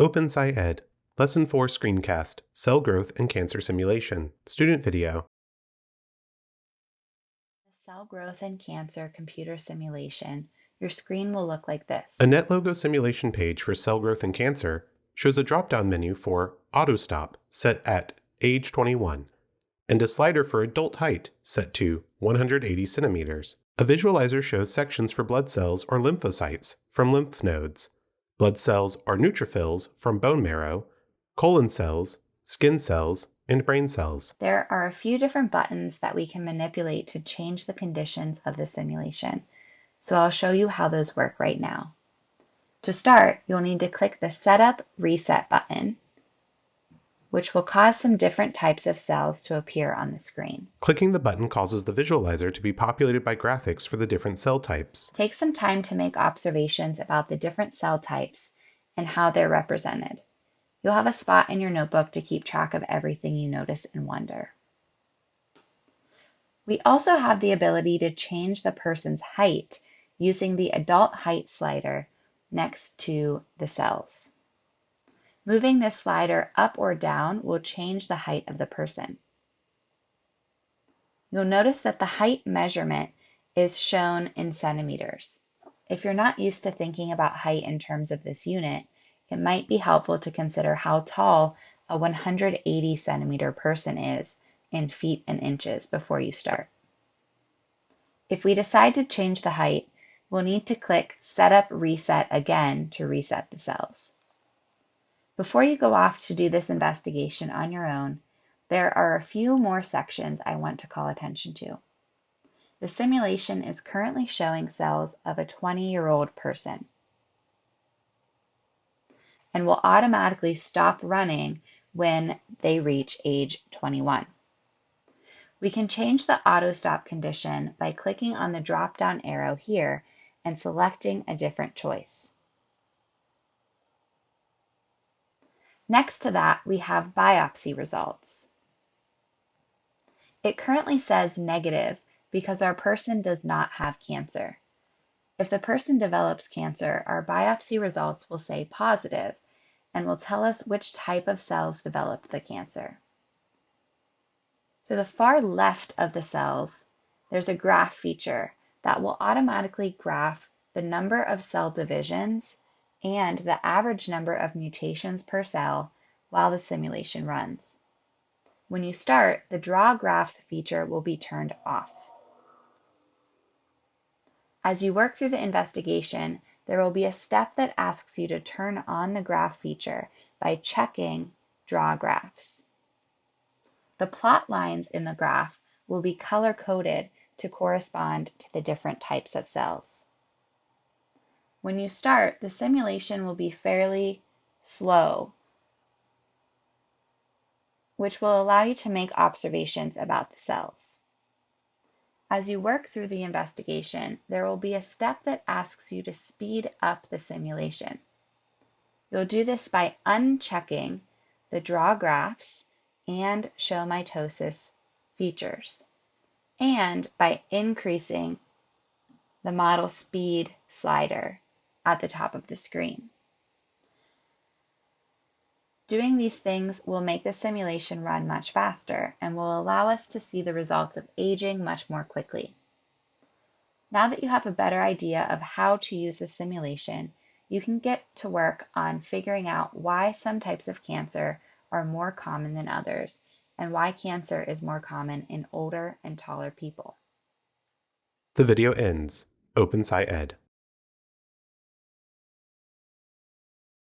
OpenSciEd, Lesson 4 Screencast, Cell Growth and Cancer Simulation, Student Video. The cell growth and cancer computer simulation, your screen will look like this. A NetLogo simulation page for cell growth and cancer shows a drop-down menu for Auto Stop set at age 21, and a slider for adult height set to 180 centimeters. A visualizer shows sections for blood cells or lymphocytes from lymph nodes, blood cells or neutrophils from bone marrow, colon cells, skin cells, and brain cells. There are a few different buttons that we can manipulate to change the conditions of the simulation, so I'll show you how those work right now. To start, you'll need to click the Setup Reset button, which will cause some different types of cells to appear on the screen. Clicking the button causes the visualizer to be populated by graphics for the different cell types. Take some time to make observations about the different cell types and how they're represented. You'll have a spot in your notebook to keep track of everything you notice and wonder. We also have the ability to change the person's height using the adult height slider next to the cells. Moving this slider up or down will change the height of the person. You'll notice that the height measurement is shown in centimeters. If you're not used to thinking about height in terms of this unit, it might be helpful to consider how tall a 180 centimeter person is in feet and inches before you start. If we decide to change the height, we'll need to click Setup Reset again to reset the cells. Before you go off to do this investigation on your own, there are a few more sections I want to call attention to. The simulation is currently showing cells of a 20-year-old person and will automatically stop running when they reach age 21. We can change the auto stop condition by clicking on the drop-down arrow here and selecting a different choice. Next to that, we have biopsy results. It currently says negative because our person does not have cancer. If the person develops cancer, our biopsy results will say positive and will tell us which type of cells developed the cancer. To the far left of the cells, there's a graph feature that will automatically graph the number of cell divisions and the average number of mutations per cell while the simulation runs. When you start, the Draw Graphs feature will be turned off. As you work through the investigation, there will be a step that asks you to turn on the graph feature by checking Draw Graphs. The plot lines in the graph will be color-coded to correspond to the different types of cells. When you start, the simulation will be fairly slow, which will allow you to make observations about the cells. As you work through the investigation, there will be a step that asks you to speed up the simulation. You'll do this by unchecking the Draw Graphs and Show Mitosis features, and by increasing the model speed slider at the top of the screen. Doing these things will make the simulation run much faster and will allow us to see the results of aging much more quickly. Now that you have a better idea of how to use the simulation, you can get to work on figuring out why some types of cancer are more common than others and why cancer is more common in older and taller people. The video ends. OpenSciEd.